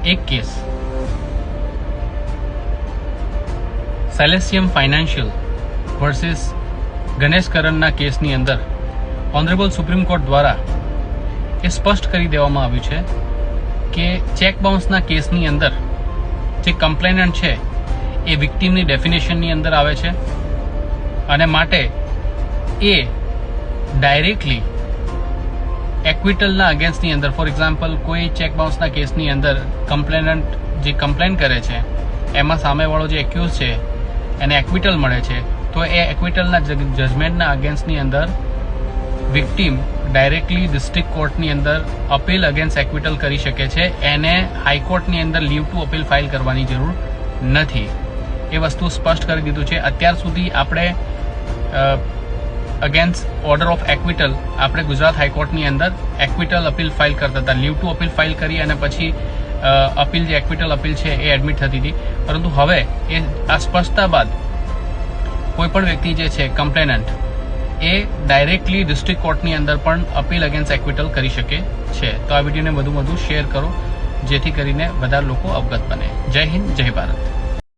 એક case સેલેસિયમ financial versus Ganesh કરણના કેસની અંદર ઓનરેબલ સુપ્રીમ કોર્ટ દ્વારા એ સ્પષ્ટ કરી દેવામાં આવ્યું છે કે ચેક બાઉન્સના કેસની અંદર જે કમ્પ્લેનન્ટ છે એ વિક્ટીમની ડેફિનેશનની અંદર આવે છે અને માટે એ ડાયરેક્ટલી એક્વિટલના અગેન્સ્ટની અંદર, ફોર એક્ઝામ્પલ કોઈ ચેક બાઉન્સના કેસની અંદર કમ્પ્લેનન્ટ જે કમ્પ્લેન કરે છે એમાં સામેવાળો જે એક્યુઝ છે એને એક્વિટલ મળે છે, તો એ એક્વિટલના જજમેન્ટના અગેન્સ્ટની અંદર વિક્ટીમ ડાયરેક્ટલી ડિસ્ટ્રિક્ટ કોર્ટની અંદર અપીલ અગેન્સ્ટ એક્વિટલ કરી શકે છે. એને હાઈકોર્ટની અંદર લીવ ટુ અપીલ ફાઇલ કરવાની જરૂર નથી. એ વસ્તુ સ્પષ્ટ કરી દીધું છે. અત્યાર સુધી આપણે અગેન્સ્ટ ઓર્ડર ઓફ એક્વિટલ આપણે ગુજરાત હાઈકોર્ટની અંદર એક્વિટલ અપીલ ફાઇલ કરતા હતા, લીવ ટુ અપીલ ફાઇલ કરી અને પછી અપીલ જે એક્વિટલ અપીલ છે એ એડમિટ થતી હતી. પરંતુ હવે એ આ સ્પષ્ટતા બાદ કોઈ પણ વ્યક્તિ જે છે કમ્પ્લેનન્ટ એ ડાયરેક્ટલી ડિસ્ટ્રિક્ટ કોર્ટની અંદર પણ અપીલ અગેન્સ્ટ એક્વિટલ કરી શકે છે. તો આ વિડીયોને વધુ શેર કરો જેથી કરીને વધારે લોકો અવગત બને. જય હિન્દ, જય ભારત.